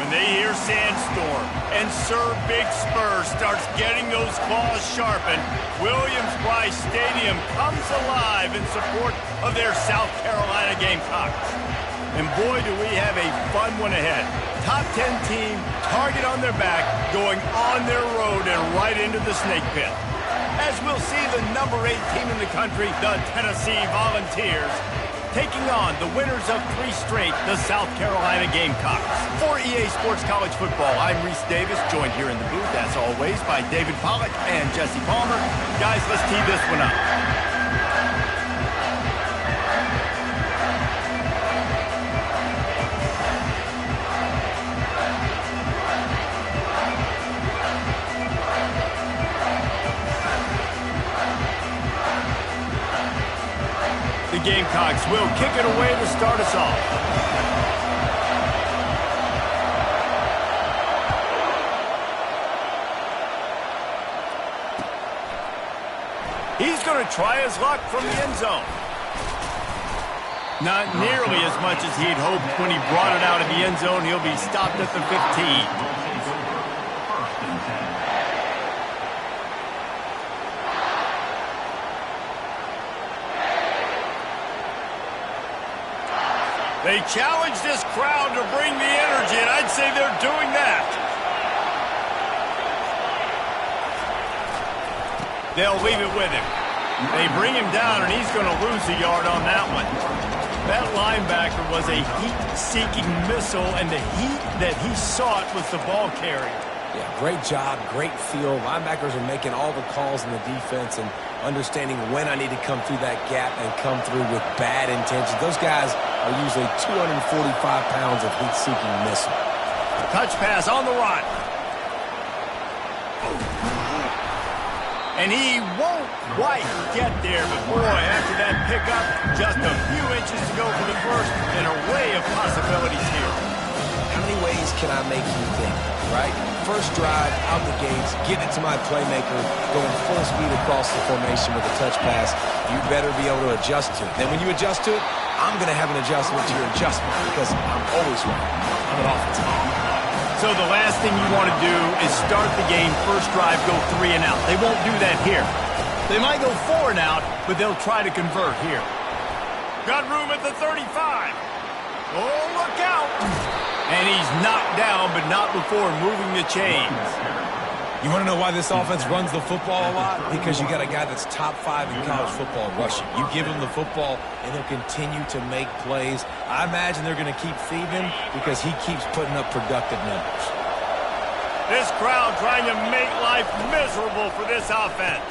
when they hear Sandstorm and Sir Big Spur starts getting those claws sharpened, Williams-Brice Stadium comes alive in support of their South Carolina Gamecocks. And boy, do we have a fun one ahead. Top 10 team, target on their back, going on their road and right into the snake pit. As we'll see the number 8 team in the country, the Tennessee Volunteers, taking on the winners of 3 straight, the South Carolina Gamecocks. For EA Sports College Football, I'm Reese Davis, joined here in the booth, as always, by David Pollack and Jesse Palmer. Guys, let's tee this one up. The Gamecocks will kick it away to start us off. He's going to try his luck from the end zone. Not nearly as much as he'd hoped when he brought it out of the end zone. He'll be stopped at the 15. They challenge this crowd to bring the energy, and I'd say they're doing that. They'll leave it with him. They bring him down, and he's going to lose a yard on that one. That linebacker was a heat-seeking missile, and the heat that he sought was the ball carrier. Yeah, great job, great feel. Linebackers are making all the calls in the defense and understanding when I need to come through that gap and come through with bad intentions. Those guys are usually 245 pounds of heat-seeking missile. Touch pass on the run. And he won't quite get there, but boy, after that pickup, just a few inches to go for the first, an array of possibilities here. How many ways can I make you think, right? First drive, out the gates, get it to my playmaker, going full speed across the formation with a touch pass. You better be able to adjust to it. Then when you adjust to it, I'm going to have an adjustment to your adjustment because I'm always right. I'm an offensive guy. So the last thing you want to do is start the game, first drive, go 3 and out. They won't do that here. They might go 4 and out, but they'll try to convert here. Got room at the 35. Oh, look out. And he's knocked down, but not before moving the chains. You want to know why this offense runs the football a lot? Because you got a guy that's top 5 in college football rushing. You give him the football, and he'll continue to make plays. I imagine they're going to keep feeding him because he keeps putting up productive numbers. This crowd trying to make life miserable for this offense.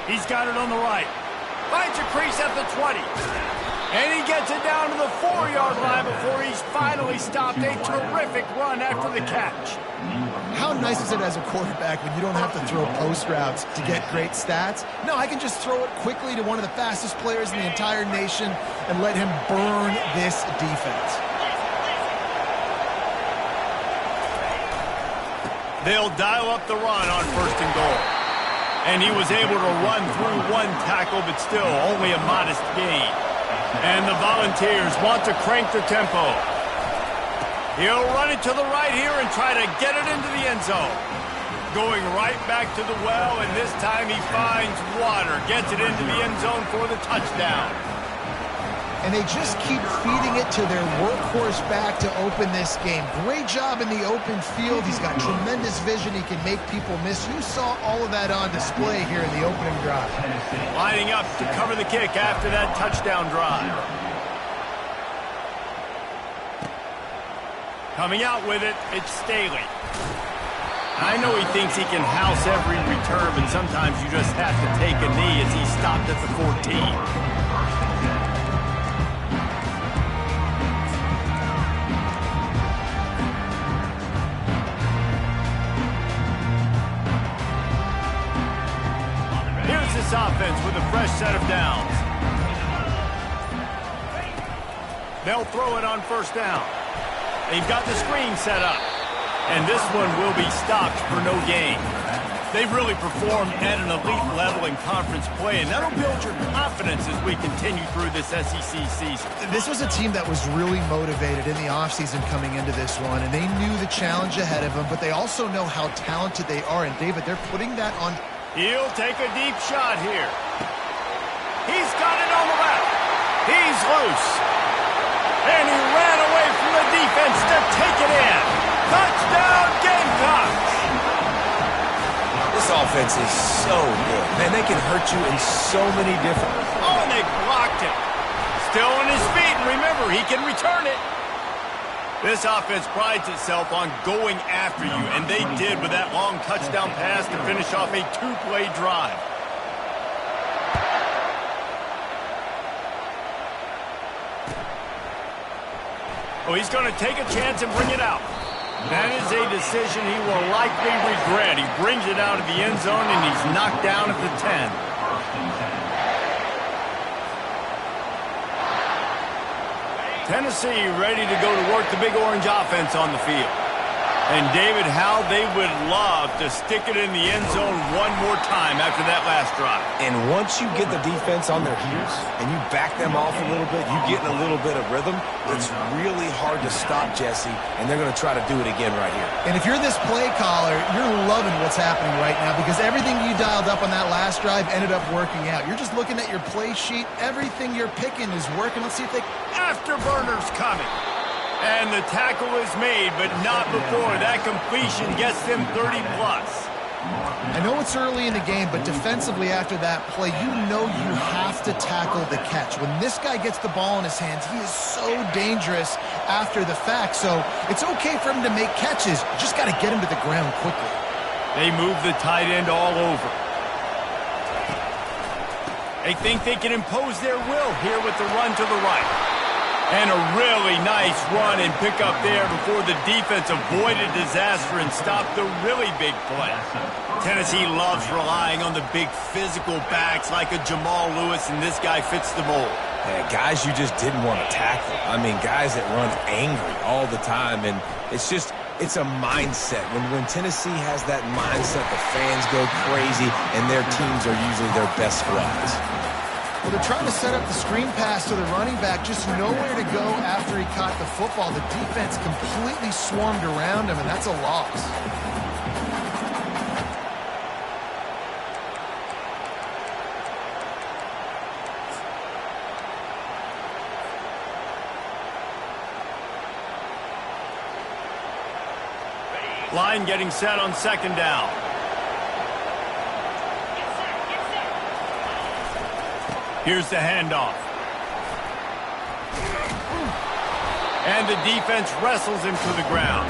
He's got it on the right. Finds a crease at the 20. And he gets it down to the 4-yard line before he's finally stopped. A terrific run after the catch. How nice is it as a quarterback when you don't have to throw post routes to get great stats? No, I can just throw it quickly to one of the fastest players in the entire nation and let him burn this defense. They'll dial up the run on 1st and goal. And he was able to run through 1 tackle, but still only a modest gain. And the Volunteers want to crank the tempo. He'll run it to the right here and try to get it into the end zone. Going right back to the well, and this time he finds water. Gets it into the end zone for the touchdown. And they just keep feeding it to their workhorse back to open this game. Great job in the open field. He's got tremendous vision. He can make people miss. You saw all of that on display here in the opening drive. Lining up to cover the kick after that touchdown drive. Coming out with it, it's Staley. I know he thinks he can house every return, but sometimes you just have to take a knee as he's stopped at the 14. This offense with a fresh set of downs. They'll throw it on 1st down. They've got the screen set up. And this one will be stopped for no gain. They really performed at an elite level in conference play, and that'll build your confidence as we continue through this SEC season. This was a team that was really motivated in the offseason coming into this one, and they knew the challenge ahead of them, but they also know how talented they are. And, David, they're putting that on. He'll take a deep shot here. He's got it on the left. He's loose. And he ran away from the defense to take it in. Touchdown, Gamecocks! This offense is so good. Man, they can hurt you in so many different... Oh, and they blocked it. Still on his feet, and remember, he can return it. This offense prides itself on going after you, and they did with that long touchdown pass to finish off a two-play drive. Oh, he's going to take a chance and bring it out. That is a decision he will likely regret. He brings it out of the end zone, and he's knocked down at the 10. Tennessee ready to go to work the Big Orange offense on the field. And, David, how they would love to stick it in the end zone one more time after that last drive. And once you get the defense on their heels and you back them off a little bit, you get in a little bit of rhythm, it's really hard to stop Jesse, and they're going to try to do it again right here. And if you're this play caller, you're loving what's happening right now because everything you dialed up on that last drive ended up working out. You're just looking at your play sheet. Everything you're picking is working. Let's see if they... Afterburner's coming. And the tackle is made, but not before. That completion gets them 30-plus. I know it's early in the game, but defensively after that play, you know you have to tackle the catch. When this guy gets the ball in his hands, he is so dangerous after the fact. So it's okay for him to make catches. You just got to get him to the ground quickly. They move the tight end all over. They think they can impose their will here with the run to the right. And a really nice run and pick up there before the defense avoided disaster and stopped the really big play. Tennessee loves relying on the big physical backs like a Jamal Lewis, and this guy fits the mold. Yeah, guys you just didn't want to tackle. I mean, guys that run angry all the time, and it's a mindset. When Tennessee has that mindset, the fans go crazy, and their teams are usually their best squads. Well, they're trying to set up the screen pass to the running back, just nowhere to go after he caught the football. The defense completely swarmed around him, and that's a loss. Line getting set on second down. Here's the handoff. And the defense wrestles him to the ground.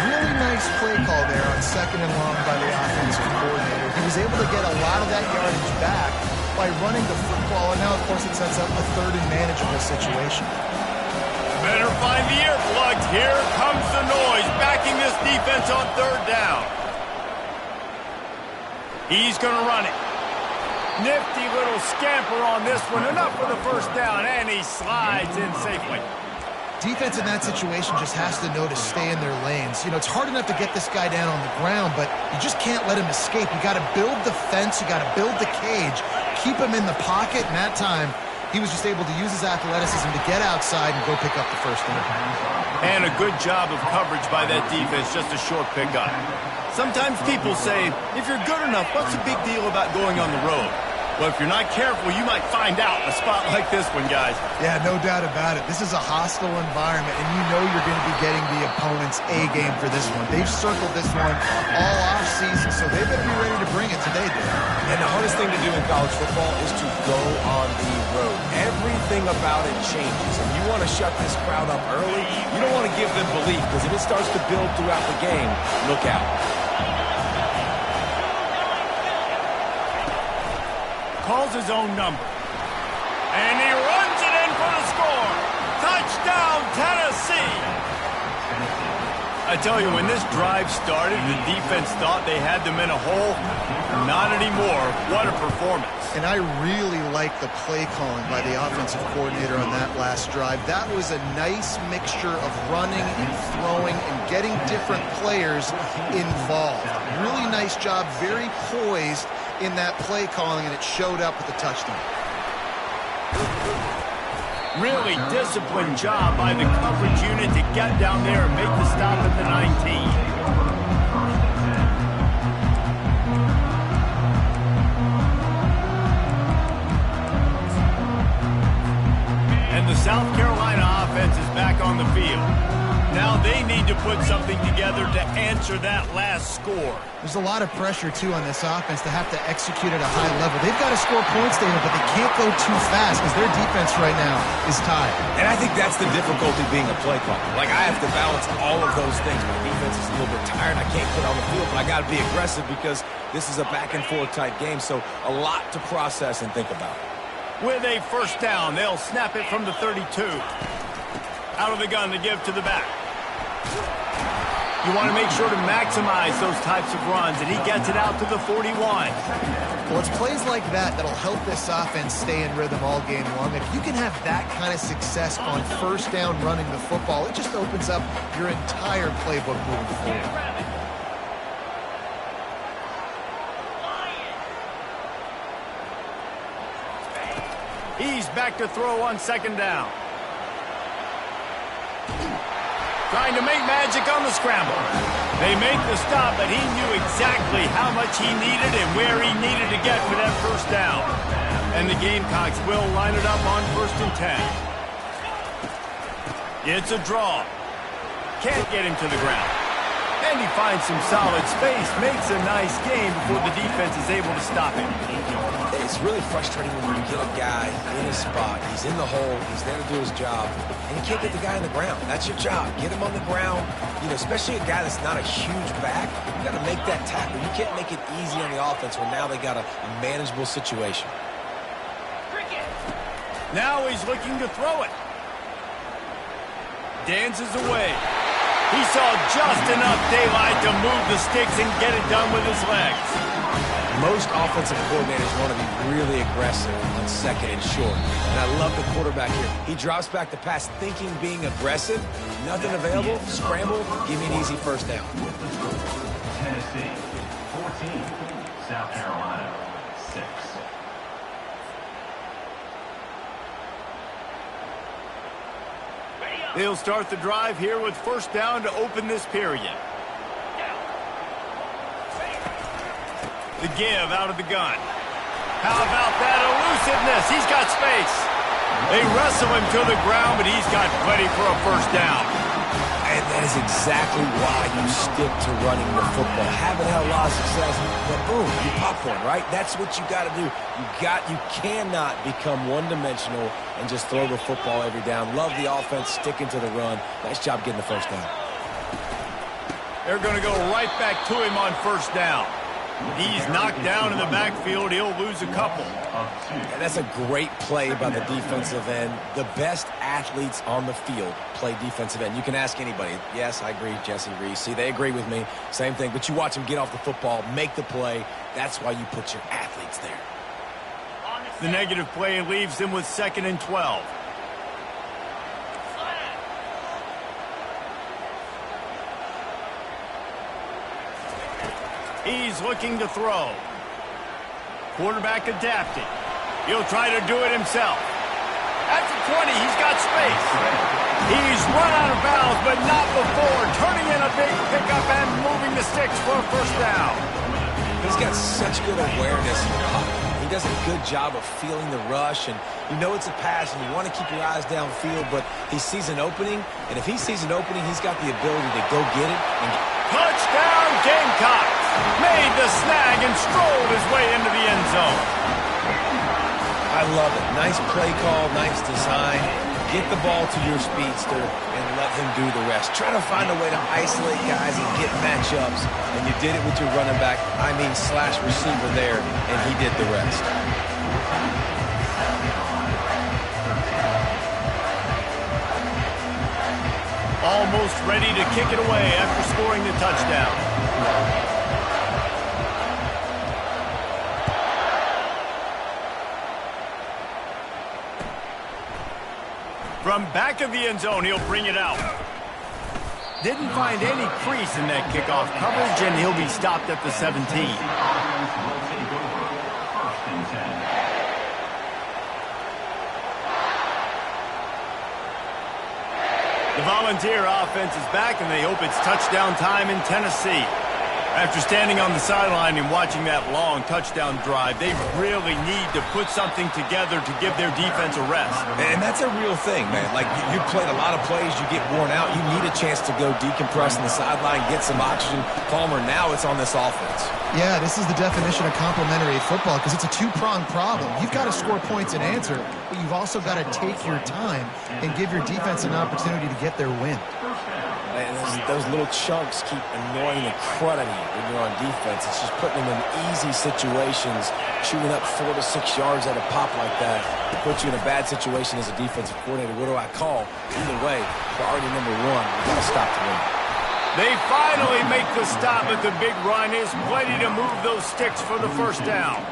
Really nice play call there on second and long by the offensive coordinator. He was able to get a lot of that yardage back by running the football, and now, of course, it sets up a third and manageable situation. Better find the earplugs. Here comes the noise, backing this defense on third down. He's going to run it. Nifty little scamper on this one. Enough for the first down, and he slides in safely. Defense in that situation just has to know to stay in their lanes. You know, it's hard enough to get this guy down on the ground, but you just can't let him escape. You got to build the fence. You got to build the cage. Keep him in the pocket, and that time he was just able to use his athleticism to get outside and go pick up the first down. And a good job of coverage by that defense, just a short pickup. Sometimes people say, if you're good enough, what's the big deal about going on the road? Well, if you're not careful, you might find out in a spot like this one, guys. Yeah, no doubt about it. This is a hostile environment, and you know you're going to be getting the opponent's A game for this one. They've circled this one all offseason, so they better be ready to bring it today, Dave. And the hardest thing to do in college football is to go on the road. Everything about it changes, and you want to shut this crowd up early. You don't want to give them belief, because if it starts to build throughout the game, look out. Calls his own number. And he runs it in for the score. Touchdown, Tennessee. I tell you, when this drive started, the defense thought they had them in a hole. Not anymore. What a performance. And I really like the play calling by the offensive coordinator on that last drive. That was a nice mixture of running and throwing and getting different players involved. Really nice job, very poised in that play calling, and it showed up with the touchdown. Really disciplined job by the coverage unit to get down there and make the stop at the 19. And the South Carolina offense is back on the field. Now they need to put something together to answer that last score. There's a lot of pressure, too, on this offense to have to execute at a high level. They've got to score points, David, but they can't go too fast because their defense right now is tired. And I think that's the difficulty being a play caller. Like, I have to balance all of those things. My defense is a little bit tired. I can't get on the field, but I got to be aggressive because this is a back-and-forth type game, so a lot to process and think about. With a first down, they'll snap it from the 32. Out of the gun to give to the back. You want to make sure to maximize those types of runs, and he gets it out to the 41. Well, it's plays like that that'll help this offense stay in rhythm all game long. If you can have that kind of success on first down running the football, it just opens up your entire playbook moving forward. He's back to throw on second down. Trying to make magic on the scramble. They make the stop, but he knew exactly how much he needed and where he needed to get for that first down. And the Gamecocks will line it up on 1st and 10. It's a draw. Can't get him to the ground. And he finds some solid space, makes a nice game before the defense is able to stop him. It's really frustrating when you get a guy in a spot. He's in the hole. He's there to do his job. And you can't get the guy on the ground. That's your job. Get him on the ground. You know, especially a guy that's not a huge back. You got to make that tackle. You can't make it easy on the offense when now they got a manageable situation. Now he's looking to throw it. Dances away. He saw just enough daylight to move the sticks and get it done with his legs. Most offensive coordinators want to be really aggressive on second and short. And I love the quarterback here. He drops back the pass thinking being aggressive. Nothing available. Scramble. Give me an easy first down. Tennessee, 14. South Carolina, 6. They'll start the drive here with first down to open this period. The give out of the gun. How about that elusiveness? He's got space. They wrestle him to the ground, but he's got plenty for a first down. And that is exactly why you stick to running the football. Haven't had a lot of success, but boom, you popcorn, right? That's what you got to do. You cannot become one-dimensional and just throw the football every down. Love the offense, sticking to the run. Nice job getting the first down. They're going to go right back to him on first down. He's knocked down in the backfield. He'll lose a couple. And that's a great play by the defensive end. The best athletes on the field play defensive end. You can ask anybody. Yes, I agree, Jesse Reese. See, they agree with me. Same thing. But you watch them get off the football, make the play. That's why you put your athletes there. The negative play leaves them with 2nd and 12. He's looking to throw. Quarterback adapting. He'll try to do it himself. At the 20, he's got space. He's run out of bounds, but not before. Turning in a big pickup and moving the sticks for a first down. He's got such good awareness in the pocket. He does a good job of feeling the rush, and you know it's a pass, and you want to keep your eyes downfield, but he sees an opening, and if he sees an opening, he's got the ability to go get it. And touchdown, Gamecocks! Made the snag and strolled his way into the end zone. I love it. Nice play call, nice design. Get the ball to your speedster and let him do the rest. Try to find a way to isolate guys and get matchups, and you did it with your running back, slash receiver there, and he did the rest. All almost ready to kick it away after scoring the touchdown. From back of the end zone, he'll bring it out. Didn't find any crease in that kickoff coverage, and he'll be stopped at the 17. The Volunteer offense is back, and they hope it's touchdown time in Tennessee. After standing on the sideline and watching that long touchdown drive, they really need to put something together to give their defense a rest. And that's a real thing, man. Like, you played a lot of plays, you get worn out, you need a chance to go decompress on the sideline, get some oxygen. Palmer, now it's on this offense. Yeah, this is the definition of complementary football because it's a two-pronged problem. You've got to score points and answer, but you've also got to take your time and give your defense an opportunity to get their win. And those little chunks keep annoying the crud out of you when you're on defense. It's just putting them in easy situations, shooting up 4 to 6 yards at a pop like that. It puts you in a bad situation as a defensive coordinator. What do I call? Either way, priority number one, you got to stop the run. They finally make the stop, but the big run is plenty to move those sticks for the first down.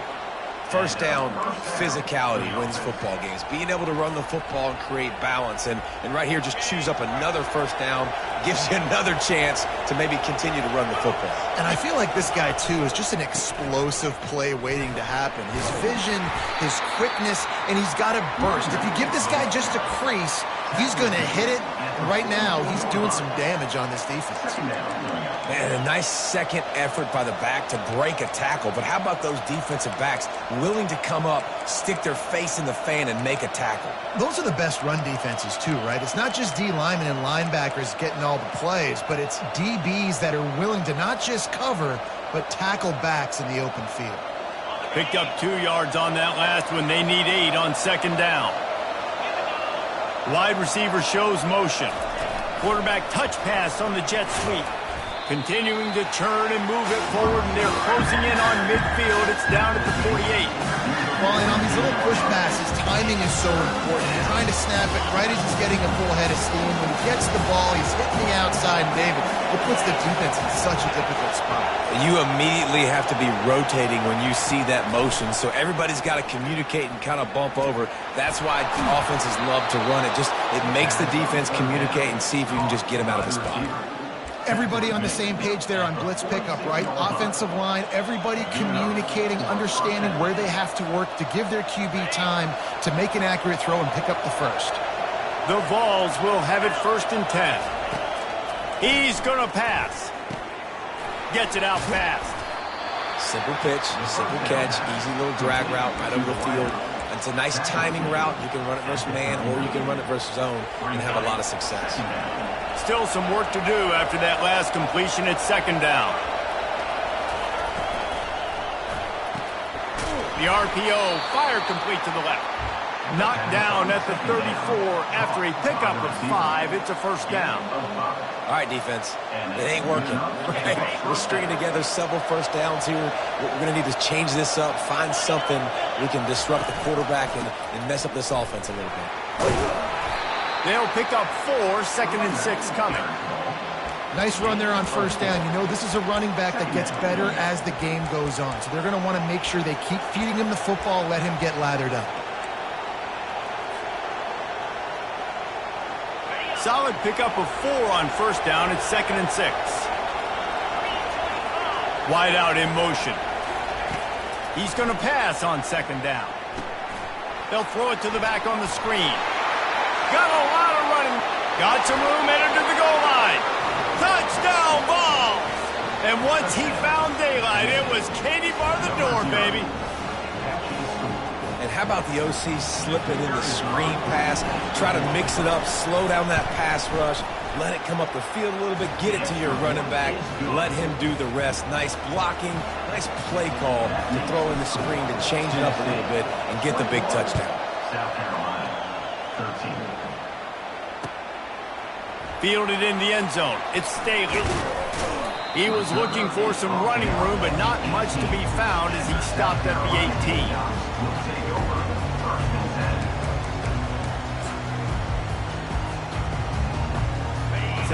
First down, physicality wins football games. Being able to run the football and create balance. And right here, just choose up another first down, gives you another chance to maybe continue to run the football. And I feel like this guy, too, is just an explosive play waiting to happen. His vision, his quickness, and he's got to burst. If you give this guy just a crease, he's going to hit it. And right now, he's doing some damage on this defense. Man, a nice second effort by the back to break a tackle. But how about those defensive backs willing to come up, stick their face in the fan, and make a tackle? Those are the best run defenses, too, right? It's not just D linemen and linebackers getting all the plays, but it's DBs that are willing to not just cover, but tackle backs in the open field. Picked up 2 yards on that last one. They need 8 on second down. Wide receiver shows motion. Quarterback touch pass on the jet sweep. Continuing to turn and move it forward, and they're closing in on midfield. It's down at the 48. Well, and on these little push passes, timing is so important. He's trying to snap it right as he's getting a full head of steam. When he gets the ball, he's hitting the outside, and David, it puts the defense in such a difficult spot. You immediately have to be rotating when you see that motion, so everybody's got to communicate and kind of bump over. That's why offenses love to run it. It makes the defense communicate and see if you can just get them out of the spot. Everybody on the same page there on blitz pickup, right? Offensive line, everybody communicating, understanding where they have to work to give their QB time to make an accurate throw and pick up the first. The Vols will have it 1st and 10. He's going to pass. Gets it out fast. Simple pitch, simple catch, easy little drag route right over the field. It's a nice timing route. You can run it versus man, or you can run it versus zone and have a lot of success. Still some work to do after that last completion at second down. The RPO fired complete to the left. Knocked down at the 34 after a pickup of 5. It's a first down. All right, defense. It ain't working. Right? We're stringing together several first downs here. We're going to need to change this up, find something we can disrupt the quarterback and mess up this offense a little bit. They'll pick up 4, 2nd and 6 coming. Nice run there on first down. You know, this is a running back that gets better as the game goes on. So they're going to want to make sure they keep feeding him the football, let him get lathered up. Solid pickup of 4 on first down. It's 2nd and 6. Wide out in motion. He's going to pass on second down. They'll throw it to the back on the screen. Got a lot of running. Got some room, headed to the goal line. Touchdown, Vols! And once he found daylight, it was Katie bar the door, baby. And how about the OC slipping in the screen pass? Try to mix it up, slow down that pass rush, let it come up the field a little bit, get it to your running back, let him do the rest. Nice blocking, nice play call to throw in the screen to change it up a little bit and get the big touchdown. South Carolina, 13. Fielded in the end zone. It's Staley. He was looking for some running room, but not much to be found as he stopped at the 18.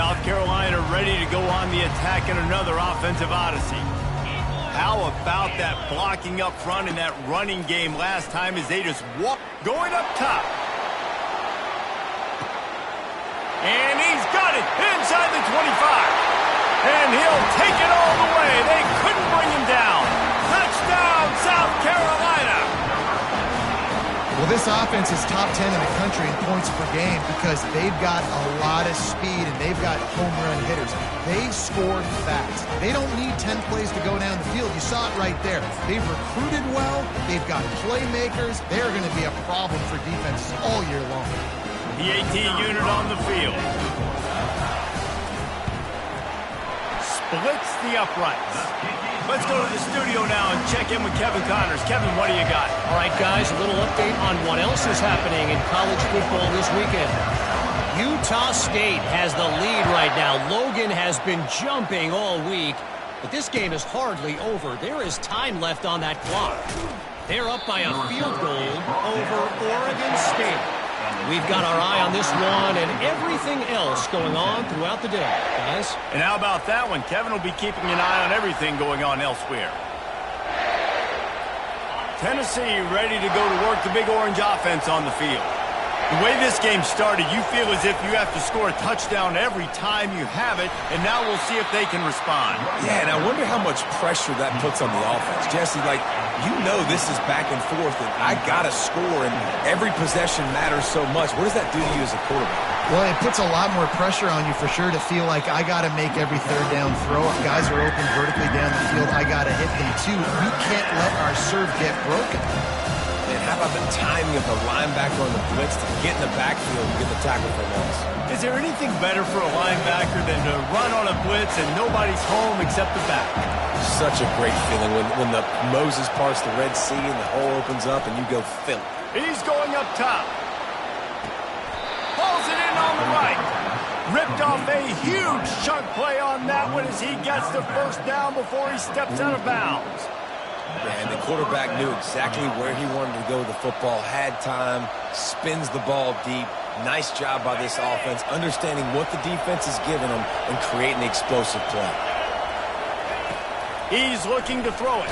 South Carolina ready to go on the attack in another offensive odyssey. How about that blocking up front and that running game last time as they just walk going up top. And he's got it inside the 25. And he'll take it all the way. They couldn't bring him down. Touchdown, South Carolina. Well, this offense is top 10 in the country in points per game because they've got a lot of speed and they've got home run hitters. They score fast. They don't need 10 plays to go down the field. You saw it right there. They've recruited well. They've got playmakers. They're going to be a problem for defenses all year long. The AT unit on the field. Splits the uprights. Let's go to the studio now and check in with Kevin Connors. Kevin, what do you got? All right, guys, a little update on what else is happening in college football this weekend. Utah State has the lead right now. Logan has been jumping all week, but this game is hardly over. There is time left on that clock. They're up by a field goal over Oregon State. We've got our eye on this one and everything else going on throughout the day, guys. And how about that one? Kevin will be keeping an eye on everything going on elsewhere. Tennessee ready to go to work the big orange offense on the field. The way this game started, you feel as if you have to score a touchdown every time you have it, and now we'll see if they can respond. Yeah, and I wonder how much pressure that puts on the offense. Jesse, like, you know this is back and forth, and I got to score, and every possession matters so much. What does that do to you as a quarterback? Well, it puts a lot more pressure on you for sure to feel like I got to make every third down throw. If guys are open vertically down the field, I got to hit them too. We can't let our serve get broken. And how about the timing of the linebacker on the blitz to get in the backfield and get the tackle for loss? Is there anything better for a linebacker than to run on a blitz and nobody's home except the back? Such a great feeling when the Moses parts the Red Sea and the hole opens up and you go fill it. He's going up top. Pulls it in on the right. Ripped off a huge chunk play on that one as he gets the first down before he steps out of bounds. And the quarterback knew exactly where he wanted to go with the football, had time, spins the ball deep. Nice job by this offense, understanding what the defense is giving them and creating the explosive play. He's looking to throw it.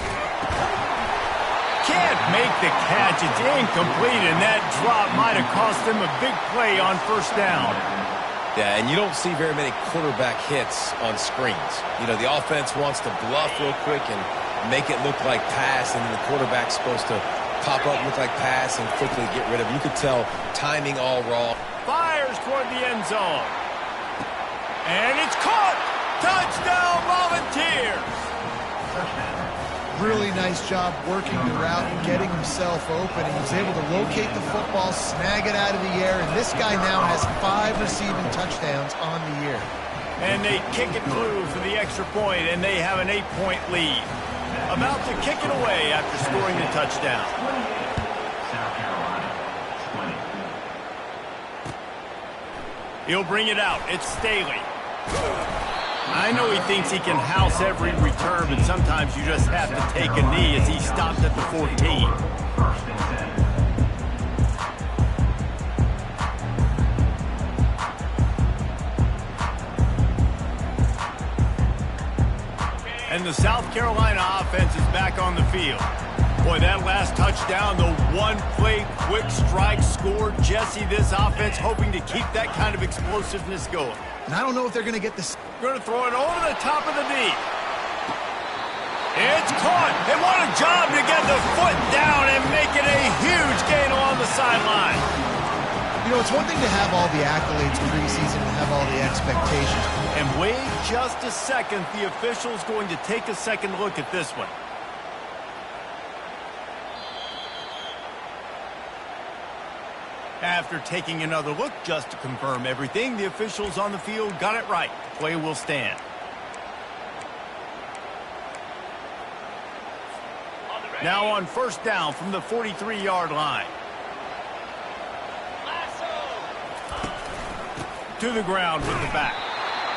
Can't make the catch. It's incomplete, and that drop might have cost him a big play on first down. Yeah, and you don't see very many quarterback hits on screens. You know, the offense wants to bluff real quick and make it look like pass, and then the quarterback's supposed to pop up, look like pass, and quickly get rid of it. You could tell timing all wrong. Fires toward the end zone. And it's caught! Touchdown, Volunteers! Really nice job working the route and getting himself open. He was able to locate the football, snag it out of the air, and this guy now has 5 receiving touchdowns on the year. And they kick it through for the extra point, and they have an 8-point lead. About to kick it away after scoring the touchdown. South Carolina, 20. He'll bring it out. It's Staley. I know he thinks he can house every return, but sometimes you just have to take a knee as he stopped at the 14. First and 10. And the South Carolina offense is back on the field. Boy, that last touchdown, the one-play quick strike score. Jesse, this offense hoping to keep that kind of explosiveness going. And I don't know if they're going to get this. Going to throw it over the top of the knee. It's caught. And what a job to get the foot down and make it a huge gain along the sideline. You know, it's one thing to have all the accolades preseason and have all the expectations. And wait just a second. The official's going to take a second look at this one. After taking another look just to confirm everything, the officials on the field got it right. The play will stand. Now on first down from the 43-yard line. To the ground with the back.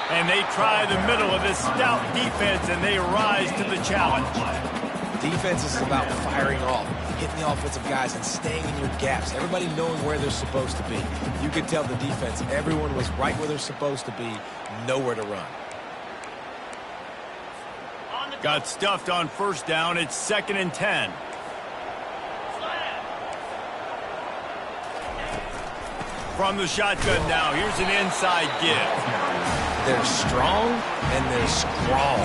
And they try the middle of this stout defense, and they rise to the challenge. Defense is about firing off, hitting the offensive guys and staying in your gaps, everybody knowing where they're supposed to be. You could tell the defense, everyone was right where they're supposed to be, nowhere to run. Got stuffed on first down. It's 2nd and 10. From the shotgun now, here's an inside give. They're strong and they're strong.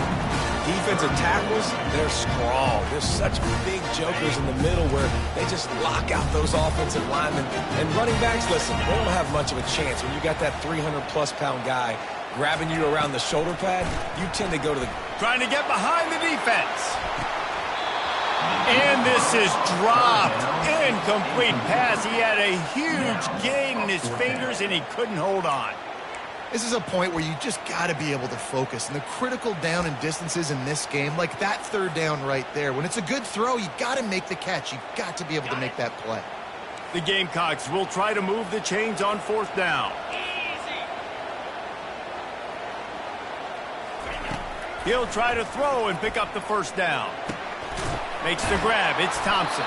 Defensive tackles, they're strong. There's such big jokers in the middle where they just lock out those offensive linemen. And running backs, listen, they don't have much of a chance. When you got that 300-plus pound guy grabbing you around the shoulder pad, you tend to go to the... Trying to get behind the defense. And this is dropped. Incomplete pass. He had a huge gain in his fingers, and he couldn't hold on. This is a point where you just got to be able to focus. And the critical down and distances in this game, like that third down right there, when it's a good throw, you got to make the catch. You got to be able to make that play. The Gamecocks will try to move the chains on 4th down. He'll try to throw and pick up the first down. Makes the grab. It's Thompson.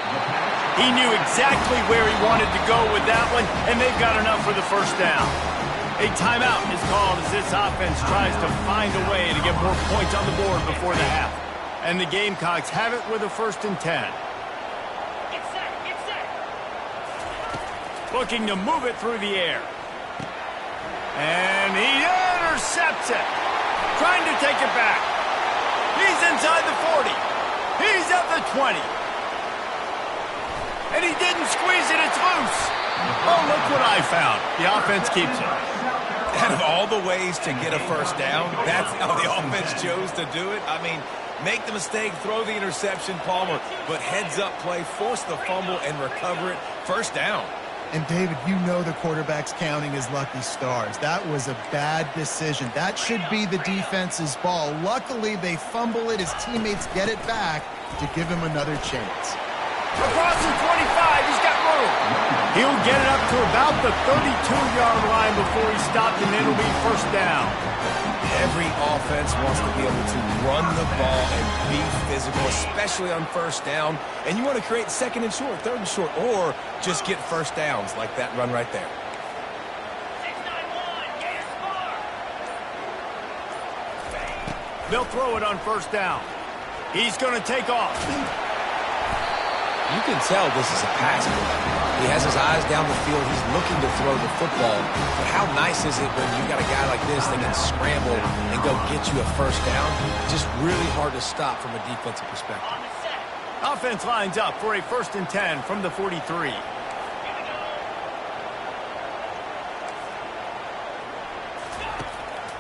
He knew exactly where he wanted to go with that one, and they've got enough for the first down. A timeout is called as this offense tries to find a way to get more points on the board before the half. And the Gamecocks have it with a 1st and 10. Looking to move it through the air. And he intercepts it. Trying to take it back. He's inside the 40. He's at the 20. And he didn't squeeze it. It's loose. Oh, look what I found. The offense keeps it. Out of all the ways to get a first down, that's how the offense chose to do it. I mean, make the mistake, throw the interception, Palmer, but heads-up play, force the fumble, and recover it. First down. And, David, you know the quarterback's counting his lucky stars. That was a bad decision. That should be the defense's ball. Luckily, they fumble it. His teammates get it back to give him another chance. Across the 25, he's got room. He'll get it up to about the 32-yard line before he's stopped, and it'll be first down. Every offense wants to be able to run the ball and be physical, especially on first down. And you want to create 2nd and short, 3rd and short, or just get first downs like that run right there. 6-9-1, get your score. They'll throw it on first down. He's going to take off. You can tell this is a pass play. He has his eyes down the field. He's looking to throw the football. But how nice is it when you got a guy like this that can scramble and go get you a first down? Just really hard to stop from a defensive perspective. Offense lines up for a 1st and 10 from the 43.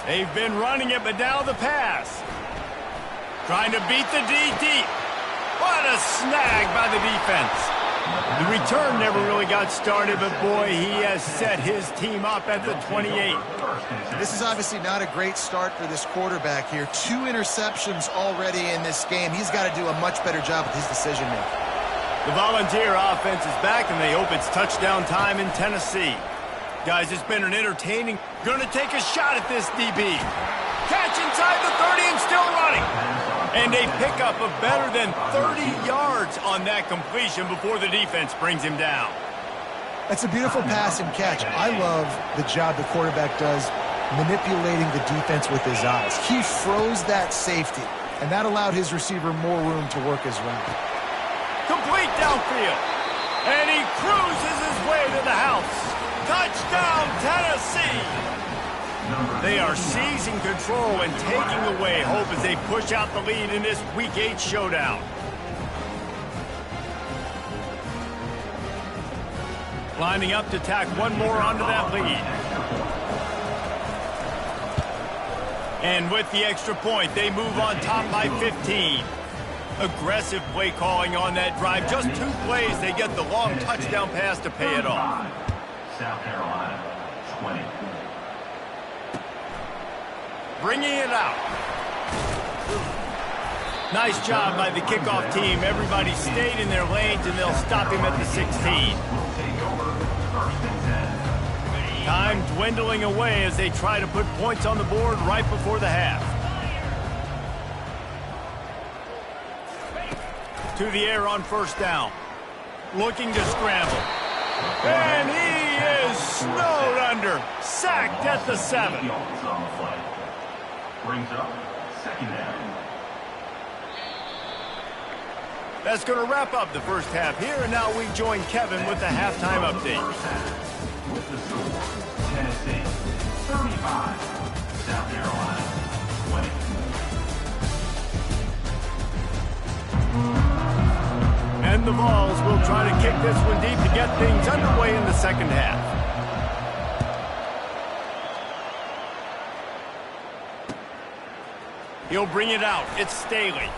They've been running it, but now the pass. Trying to beat the D deep. What a snag by the defense. The return never really got started, but boy, he has set his team up at the 28. This is obviously not a great start for this quarterback here. 2 interceptions already in this game. He's got to do a much better job with his decision-making. The Volunteer offense is back, and they hope it's touchdown time in Tennessee. Guys, it's been an entertaining. Going to take a shot at this DB. Catch inside the 30 and still running. And a pickup of better than 30 yards on that completion before the defense brings him down. That's a beautiful pass and catch. I love the job the quarterback does manipulating the defense with his eyes. He froze that safety, and that allowed his receiver more room to work his route. Complete downfield. And he cruises his way to the house. Touchdown, Tennessee! They are seizing control and taking away hope as they push out the lead in this Week 8 showdown. Lining up to tack one more onto that lead. And with the extra point, they move on top by 15. Aggressive play calling on that drive. Just 2 plays, they get the long touchdown pass to pay it off. South Carolina, 20. Bringing it out. Nice job by the kickoff team. Everybody stayed in their lanes, and they'll stop him at the 16. Take over, 1st and 10. Time dwindling away as they try to put points on the board right before the half. To the air on first down. looking to scramble. And he is snowed under. Sacked at the 7. Brings up second down. That's going to wrap up the first half here, and now we join Kevin with the halftime update. With the score, Tennessee 35, South Carolina 20. And the Vols will try to kick this one deep to get things underway in the second half. He'll bring it out. It's Staley.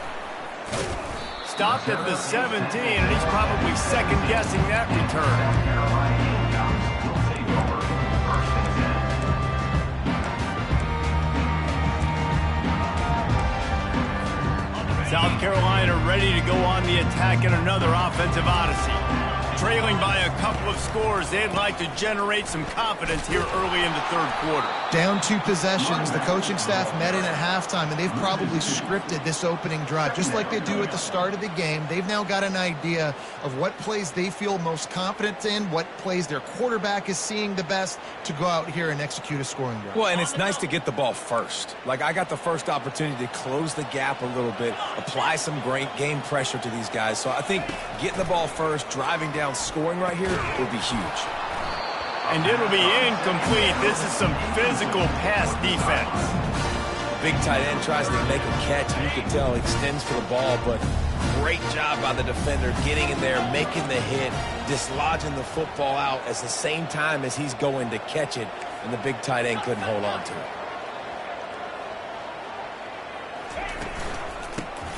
Stopped at the 17, and he's probably second-guessing that return. South Carolina ready to go on the attack in another offensive odyssey. Trailing by a couple of scores, they'd like to generate some confidence here early in the third quarter. Down 2 possessions, the coaching staff met in at halftime, and they've probably scripted this opening drive. Just like they do at the start of the game, they've now got an idea of what plays they feel most confident in, what plays their quarterback is seeing the best to go out here and execute a scoring drive. Well, and it's nice to get the ball first. Like, I got the first opportunity to close the gap a little bit, apply some great game pressure to these guys. So I think getting the ball first, driving down, scoring right here will be huge. And it'll be incomplete. This is some physical pass defense. Big tight end tries to make a catch. You can tell extends for the ball, but great job by the defender getting in there, making the hit, dislodging the football out at the same time as he's going to catch it, and the big tight end couldn't hold on to it.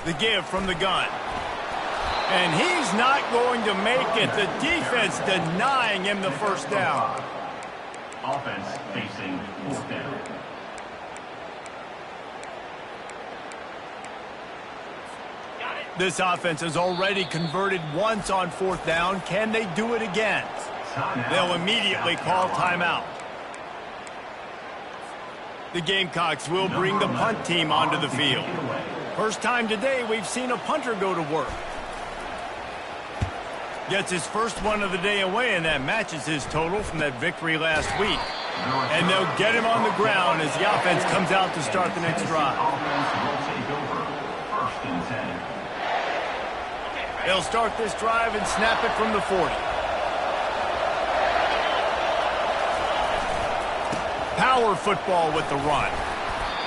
The give from the gun. And he's not going to make it. The defense denying him the first down. Offense facing fourth down. This offense has already converted once on fourth down. Can they do it again? They'll immediately call timeout. The Gamecocks will bring the punt team onto the field. First time today we've seen a punter go to work. Gets his first one of the day away, and that matches his total from that victory last week. And they'll get him on the ground as the offense comes out to start the next drive. They'll start this drive and snap it from the 40. Power football with the run.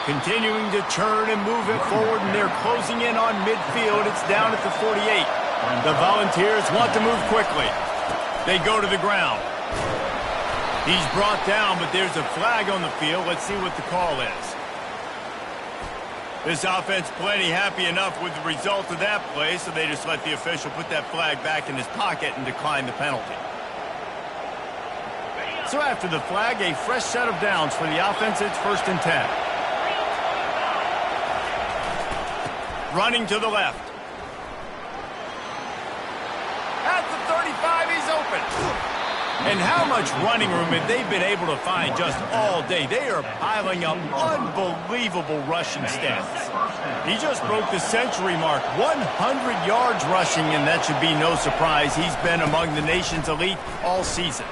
Continuing to churn and move it forward, and they're closing in on midfield. It's down at the 48. The Volunteers want to move quickly. They go to the ground. He's brought down, but there's a flag on the field. Let's see what the call is. This offense plenty happy enough with the result of that play, so they just let the official put that flag back in his pocket and decline the penalty. So after the flag, a fresh set of downs for the offense. It's 1st and 10. Running to the left. At the 35, he's open. And how much running room have they been able to find just all day? They are piling up unbelievable rushing stats. He just broke the century mark, 100 yards rushing, and that should be no surprise. He's been among the nation's elite all season.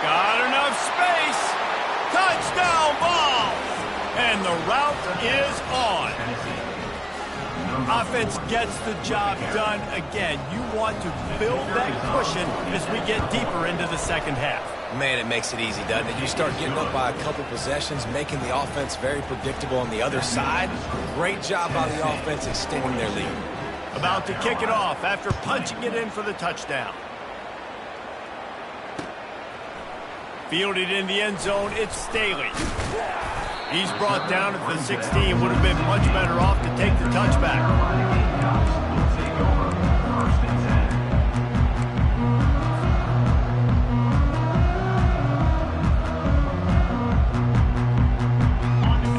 Got enough space. Touchdown ball. And the route is on. Offense gets the job done again. You want to build that cushion as we get deeper into the second half. Man, it makes it easy, doesn't it? You start getting up by a couple possessions, making the offense very predictable on the other side. Great job by the offense extending their lead. About to kick it off after punching it in for the touchdown. Fielded in the end zone, it's Staley. He's brought down at the 16. Would have been much better off to take the touchback.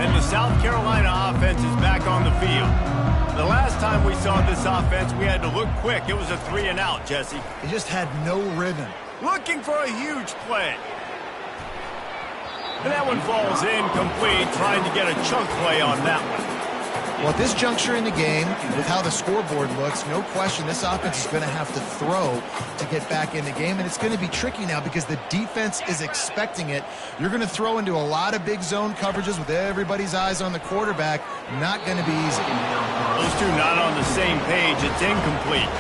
And the South Carolina offense is back on the field. The last time we saw this offense, we had to look quick. It was a 3-and-out, Jesse. They just had no rhythm. Looking for a huge play. And that one falls incomplete, trying to get a chunk play on that one. Well, at this juncture in the game, with how the scoreboard looks, no question this offense is going to have to throw to get back in the game, and it's going to be tricky now because the defense is expecting it. You're going to throw into a lot of big zone coverages with everybody's eyes on the quarterback. Not going to be easy. Those two not on the same page. It's incomplete.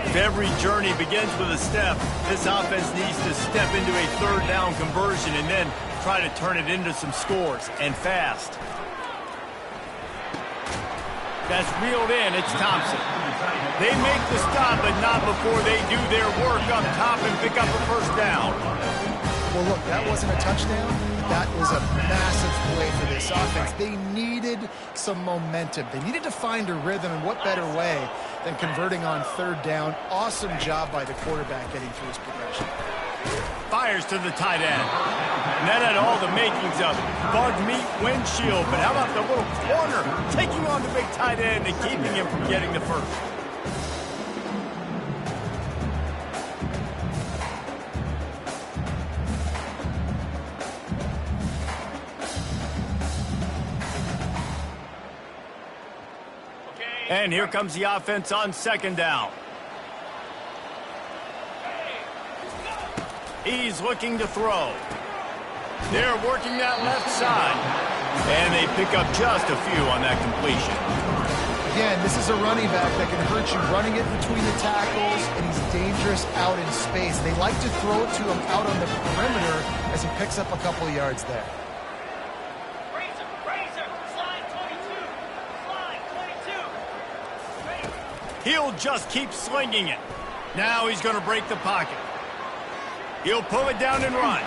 If every journey begins with a step, this offense needs to step into a third down conversion and then try to turn it into some scores, and fast. That's reeled in. It's Thompson. They make the stop, but not before they do their work up top and pick up a first down. Well, look, that wasn't a touchdown. That was a massive play for this offense. They needed some momentum. They needed to find a rhythm, and what better way than converting on third down. Awesome job by the quarterback getting through his progression. Fires to the tight end. And that had all the makings of bug meat windshield, but how about the little corner taking on the big tight end and keeping him from getting the first? And here comes the offense on second down. He's looking to throw. They're working that left side. And they pick up just a few on that completion. Again, this is a running back that can hurt you running it between the tackles, and he's dangerous out in space. They like to throw it to him out on the perimeter as he picks up a couple of yards there. He'll just keep slinging it. Now he's going to break the pocket. He'll pull it down and run.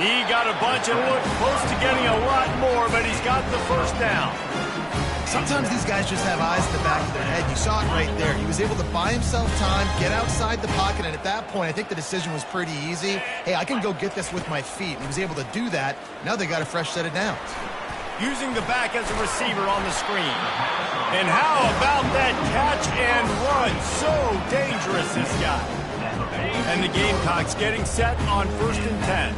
He got a bunch and looked close to getting a lot more, but he's got the first down. Sometimes these guys just have eyes in the back of their head. You saw it right there. He was able to buy himself time, get outside the pocket, and at that point, I think the decision was pretty easy. Hey, I can go get this with my feet. And he was able to do that. Now they got a fresh set of downs. Using the back as a receiver on the screen. And how about that catch and run? So dangerous, this guy. And the Gamecocks getting set on 1st and 10.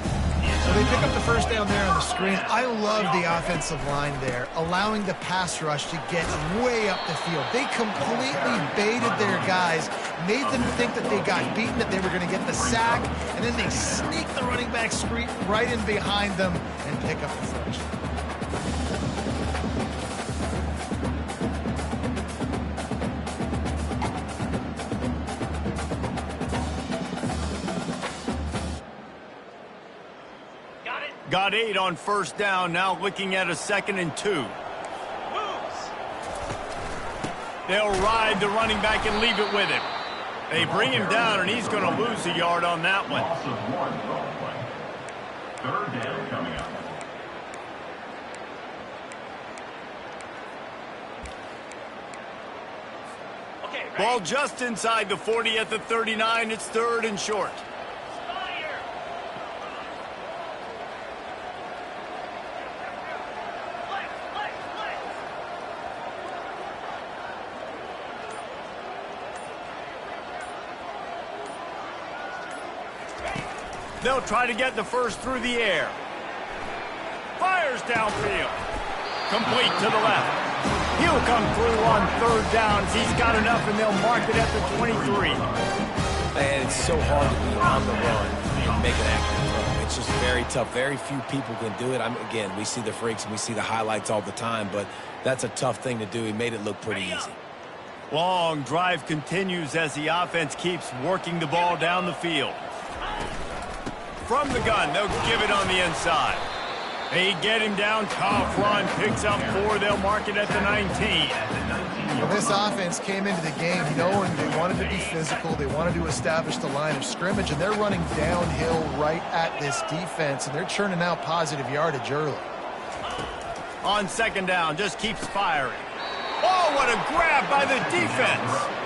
So they pick up the first down there on the screen. I love the offensive line there, allowing the pass rush to get way up the field. They completely baited their guys, made them think that they got beaten, that they were going to get the sack, and then they sneak the running back screen right in behind them and pick up the first. Got 8 on first down, now looking at a 2nd and 2. They'll ride the running back and leave it with him. They bring him down, and he's going to lose a yard on that one. Loss of 1 throwing play. Third down coming up. Ball just inside the 40 at the 39. It's 3rd and short. They'll try to get the first through the air. Fires downfield. Complete to the left. He'll come through on 3rd down. He's got enough, and they'll mark it at the 23. And it's so hard to be on the run and make an accurate throw. It's just very tough. Very few people can do it. Again, we see the freaks and we see the highlights all the time, but that's a tough thing to do. He made it look pretty easy. Long drive continues as the offense keeps working the ball down the field. From the gun, they'll give it on the inside. They get him down, tough run, picks up 4, they'll mark it at the 19. Well, this offense came into the game knowing they wanted to be physical, they wanted to establish the line of scrimmage, and they're running downhill right at this defense, and they're churning out positive yardage early. On 2nd down, just keeps firing. Oh, what a grab by the defense!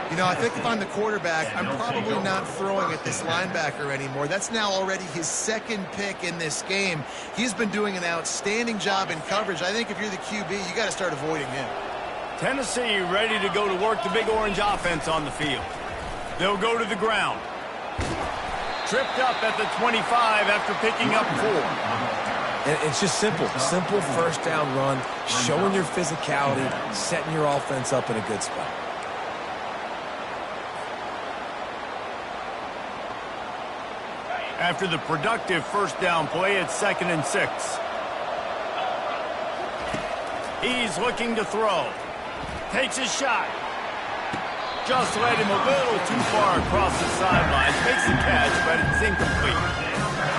You know, I think if I'm the quarterback, I'm probably not throwing at this linebacker anymore. That's now already his 2nd pick in this game. He's been doing an outstanding job in coverage. I think if you're the QB, you got to start avoiding him. Tennessee ready to go to work the Big Orange offense on the field. They'll go to the ground. tripped up at the 25 after picking up 4. And it's just simple. Simple first down run, showing your physicality, setting your offense up in a good spot. After the productive first down play, it's 2nd and 6. He's looking to throw. Takes his shot. Just led him a little too far across the sidelines. Makes the catch, but it's incomplete.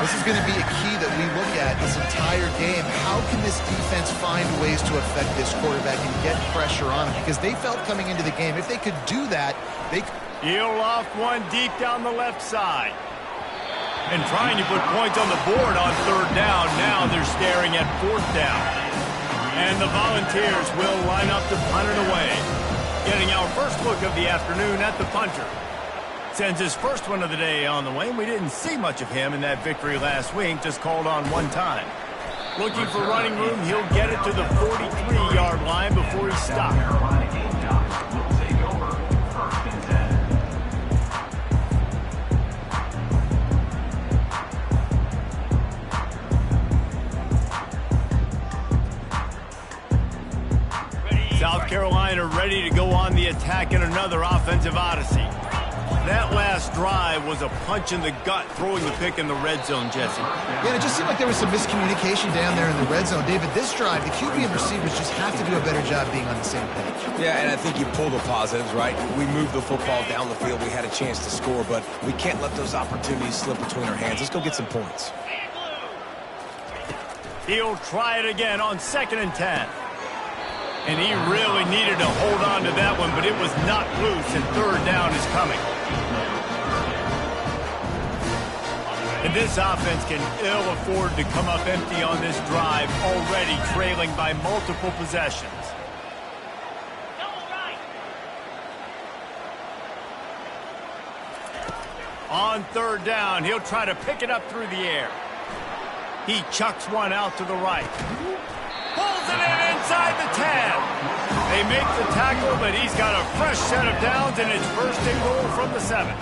This is going to be a key that we look at this entire game. How can this defense find ways to affect this quarterback and get pressure on him? Because they felt coming into the game, if they could do that, they could... He'll loft one deep down the left side. And trying to put points on the board on 3rd down. Now they're staring at 4th down. And the Volunteers will line up to punt it away. Getting our first look of the afternoon at the punter. Sends his first one of the day on the way. We didn't see much of him in that victory last week, just called on one time. Looking for running room, he'll get it to the 43-yard line before he stopped. South Carolina ready to go on the attack in another offensive odyssey. That last drive was a punch in the gut, throwing the pick in the red zone, Jesse. Yeah, it just seemed like there was some miscommunication down there in the red zone. David, this drive, the QB and receivers just have to do a better job being on the same page. Yeah, and I think you pull the positives, right? We moved the football down the field. We had a chance to score, but we can't let those opportunities slip between our hands. Let's go get some points. He'll try it again on 2nd and 10. And he really needed to hold on to that one, but it was not loose, and 3rd down is coming. And this offense can ill afford to come up empty on this drive, already trailing by multiple possessions. On 3rd down, he'll try to pick it up through the air. He chucks one out to the right. Pulls it in inside the 10. They make the tackle, but he's got a fresh set of downs, and it's 1st and goal from the 7.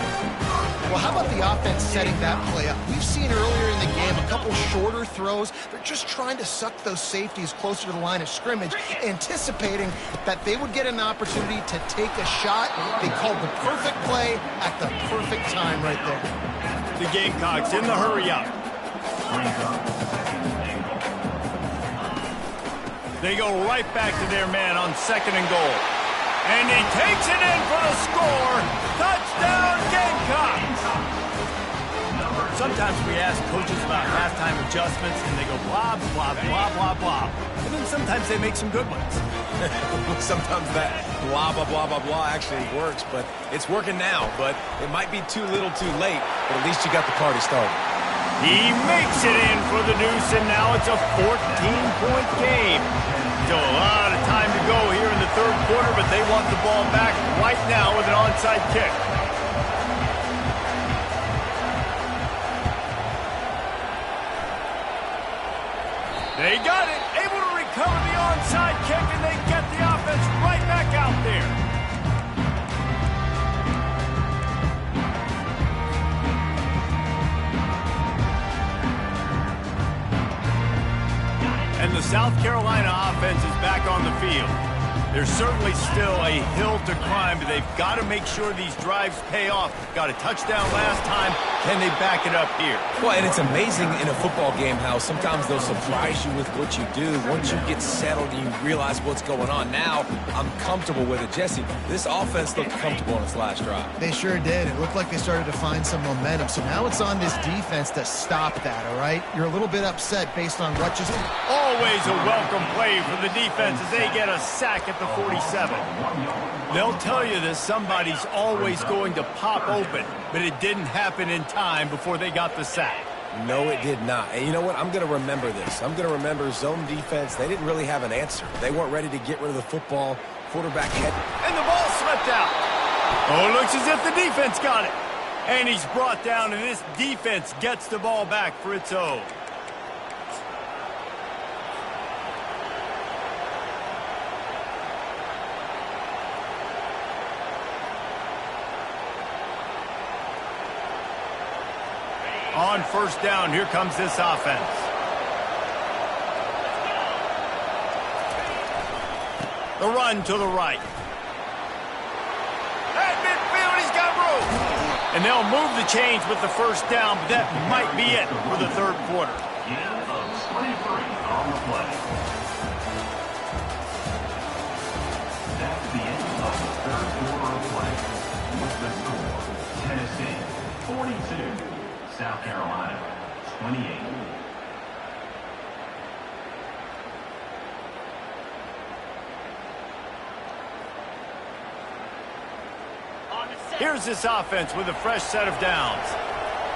Well, how about the offense setting that play up? We've seen earlier in the game a couple shorter throws. They're just trying to suck those safeties closer to the line of scrimmage, anticipating that they would get an opportunity to take a shot. They called the perfect play at the perfect time right there. The Gamecocks in the hurry-up. They go right back to their man on 2nd and goal. And he takes it in for the score. Touchdown, Gamecocks! Sometimes we ask coaches about halftime adjustments, and they go blah, blah, blah, blah, blah. And then sometimes they make some good ones. Sometimes that blah, blah, blah, blah, blah actually works, but it's working now. But it might be too little too late, but at least you got the party started. He makes it in for the deuce, and now it's a 14-point game. Still a lot of time to go here in the 3rd quarter, but they want the ball back right now with an onside kick. They got it, able to recover the onside kick, and they get the offense right back out there. And the South Carolina offense is back on the field. There's certainly still a hill to climb, but they've got to make sure these drives pay off. Got a touchdown last time. Can they back it up here? Well, and it's amazing in a football game how sometimes they'll surprise you with what you do. Once you get settled and you realize what's going on, now I'm comfortable with it. Jesse, this offense looked comfortable on its last drive. They sure did. It looked like they started to find some momentum. So now it's on this defense to stop that, all right? You're a little bit upset based on what just... Always a welcome play for the defense as they get a sack at the 47. They'll tell you this, somebody's always going to pop open, but it didn't happen in time before they got the sack. No, it did not. And you know what? I'm going to remember this. I'm going to remember zone defense. They didn't really have an answer. They weren't ready to get rid of the football. Quarterback head. And the ball slipped out. Oh, it looks as if the defense got it. And he's brought down, and this defense gets the ball back for its own. On first down, here comes this offense. The run to the right. At midfield, he's got room. And they'll move the chains with the first down, but that might be it for the third quarter. Gain of 23 on the play. That's the end of the third quarter of play. With the score, Tennessee 42, South Carolina 28. Here's this offense with a fresh set of downs.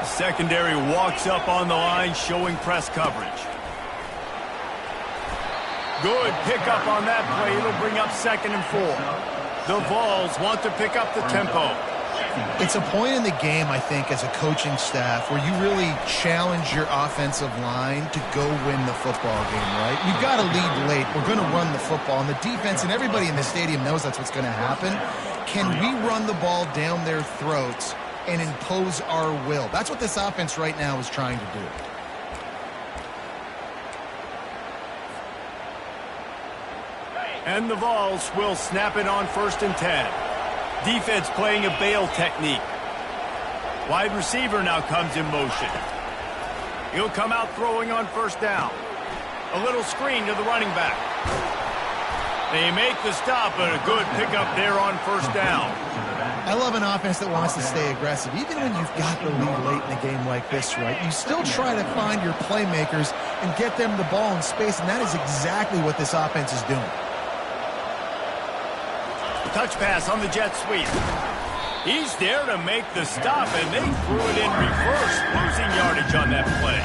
The secondary walks up on the line, showing press coverage. Good pickup on that play. It'll bring up 2nd and 4. The Vols want to pick up the tempo. It's a point in the game, I think, as a coaching staff where you really challenge your offensive line to go win the football game, right? You've got to lead late. We're going to run the football. And the defense and everybody in the stadium knows that's what's going to happen. Can we run the ball down their throats and impose our will? That's what this offense right now is trying to do. And the Vols will snap it on 1st and 10. Defense playing a bail technique. Wide receiver now comes in motion. He'll come out throwing on first down. A little screen to the running back. They make the stop, but a good pickup there on first down. I love an offense that wants to stay aggressive. Even when you've got the lead late in a game like this, right, you still try to find your playmakers and get them the ball in space, and that is exactly what this offense is doing. Touch pass on the jet sweep. He's there to make the stop, and they threw it in reverse, losing yardage on that play.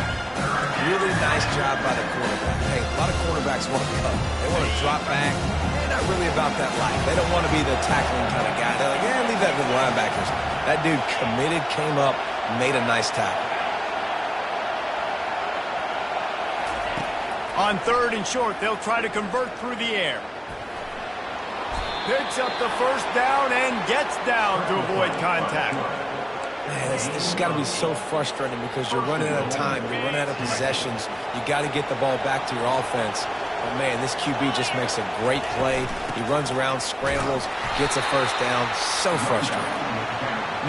Really nice job by the quarterback. Hey, a lot of quarterbacks want to come. They want to drop back. They're not really about that life. They don't want to be the tackling kind of guy. They're like, yeah, leave that with the linebackers. That dude committed, came up, made a nice tackle. On 3rd and short, they'll try to convert through the air. Picks up the first down and gets down to avoid contact. Man, this has got to be so frustrating because you're running out of time. You're running out of possessions. You got to get the ball back to your offense. But, man, this QB just makes a great play. He runs around, scrambles, gets a first down. So frustrating.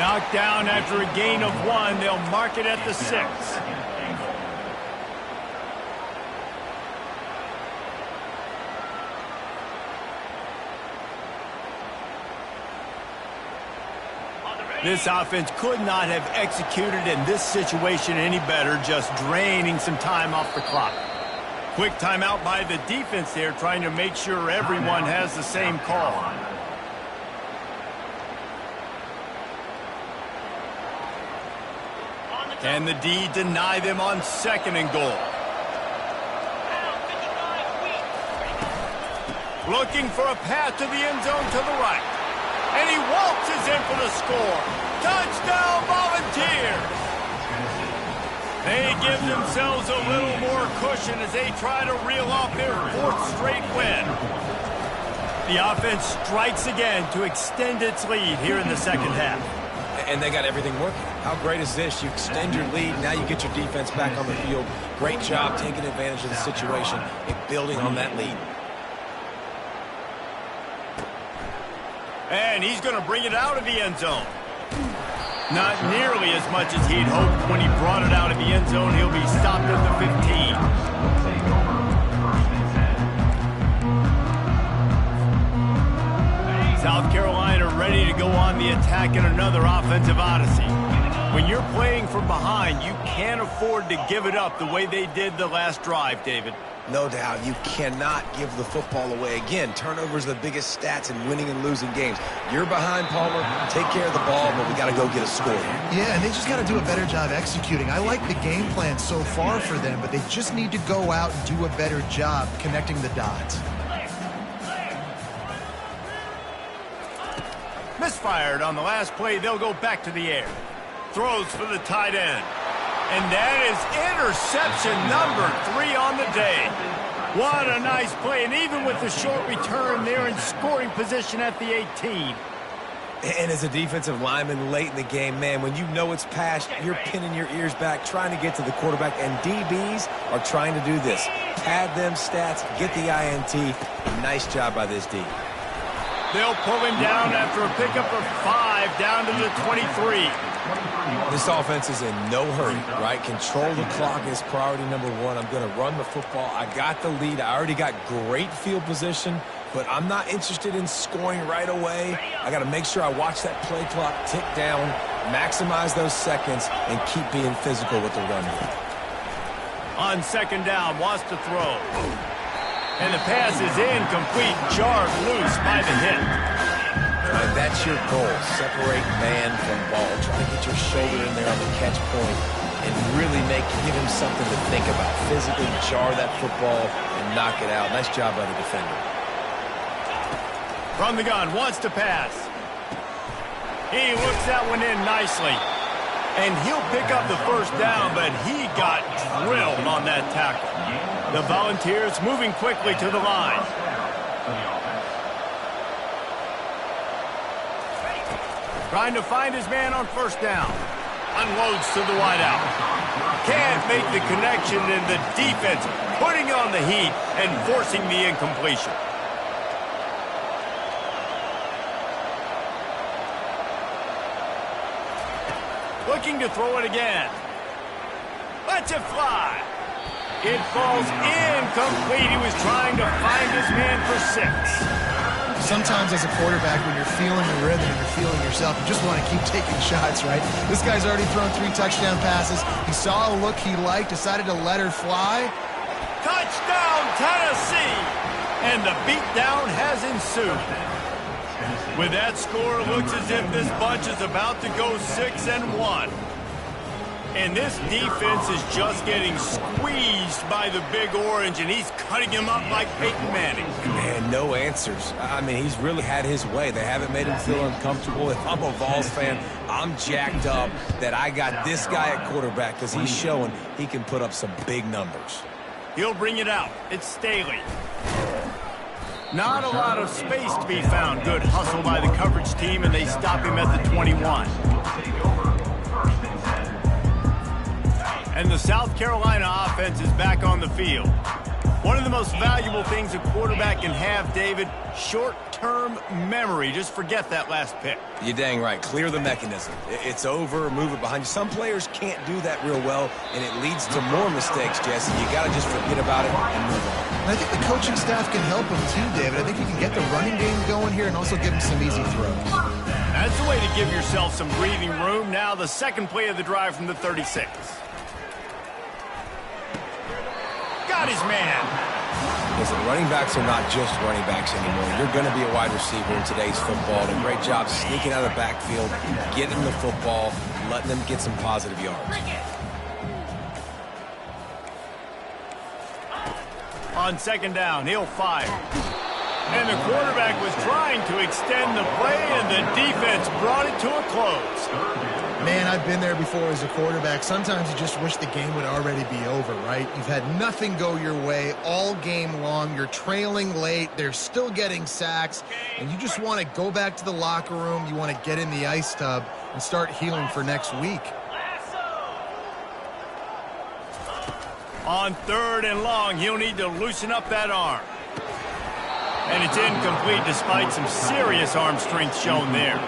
Knocked down after a gain of 1. They'll mark it at the 6. This offense could not have executed in this situation any better, just draining some time off the clock. Quick timeout by the defense there, trying to make sure everyone has the same call. Can the D deny them on 2nd and goal? Looking for a path to the end zone to the right. And he waltzes in for the score. Touchdown, Volunteers! They give themselves a little more cushion as they try to reel off their 4th straight win. The offense strikes again to extend its lead here in the 2nd half. And they got everything working. How great is this? You extend your lead, now you get your defense back on the field. Great job taking advantage of the situation and building on that lead. And he's going to bring it out of the end zone. Not nearly as much as he'd hoped when he brought it out of the end zone. He'll be stopped at the 15. South Carolina ready to go on the attack in another offensive odyssey. When you're playing from behind, you can't afford to give it up the way they did the last drive, David. No doubt, you cannot give the football away. Again, turnovers are the biggest stats in winning and losing games. You're behind, Palmer. Take care of the ball, but we got to go get a score. Yeah, and they just got to do a better job executing. I like the game plan so far for them, but they just need to go out and do a better job connecting the dots. Misfired on the last play. They'll go back to the air. Throws for the tight end. And that is interception number 3 on the day. What a nice play. And even with the short return, they're in scoring position at the 18. And as a defensive lineman late in the game, man, when you know it's past, you're pinning your ears back, trying to get to the quarterback, and DBs are trying to do this. Pad them stats, get the INT. Nice job by this D. They'll pull him down after a pickup of 5 down to the 23. This offense is in no hurry, right? Control the clock is priority number 1. I'm going to run the football. I got the lead. I already got great field position, but I'm not interested in scoring right away. I got to make sure I watch that play clock tick down, maximize those seconds, and keep being physical with the run game. On second down, wants to throw. And the pass is incomplete, jarred loose by the hit. Right, that's your goal. Separate man from ball. Try to get your shoulder in there on the catch point and really give him something to think about. Physically jar that football and knock it out. Nice job by the defender. From the gun, wants to pass. He looks that one in nicely. And he'll pick up the first down, but he got drilled on that tackle. The Volunteers moving quickly to the line. Trying to find his man on first down. Unloads to the wideout. Can't make the connection, and the defense putting on the heat and forcing the incompletion. Looking to throw it again. Lets it fly. It falls incomplete. He was trying to find his man for 6. Sometimes as a quarterback, when you're feeling the rhythm and you're feeling yourself, you just want to keep taking shots, right? This guy's already thrown 3 touchdown passes. He saw a look he liked, decided to let her fly. Touchdown, Tennessee! And the beatdown has ensued. With that score, it looks as if this bunch is about to go 6-1. And this defense is just getting squeezed by the Big Orange, and he's cutting him up like Peyton Manning. Man, no answers. I mean, he's really had his way. They haven't made him feel uncomfortable. If I'm a Vols fan, I'm jacked up that I got this guy at quarterback because he's showing he can put up some big numbers. He'll bring it out. It's Staley. Not a lot of space to be found. Good hustle by the coverage team, and they stop him at the 21. And the South Carolina offense is back on the field. One of the most valuable things a quarterback can have, David, short-term memory. Just forget that last pick. You're dang right. Clear the mechanism. It's over, move it behind you. Some players can't do that real well, and it leads to more mistakes, Jesse. You got to just forget about it and move on. And I think the coaching staff can help him too, David. I think you can get the running game going here and also give him some easy throws. That's the way to give yourself some breathing room. Now the second play of the drive from the 36. Got his man. Listen, running backs are not just running backs anymore. You're going to be a wide receiver in today's football. And a great job sneaking out of the backfield, getting the football, letting them get some positive yards. On second down, he'll fire. And the quarterback was trying to extend the play, and the defense brought it to a close. Man, I've been there before as a quarterback. Sometimes you just wish the game would already be over, right? You've had nothing go your way all game long. You're trailing late. They're still getting sacks. And you just want to go back to the locker room. You want to get in the ice tub and start healing for next week. On third and long, he'll need to loosen up that arm. And it's incomplete despite some serious arm strength shown there.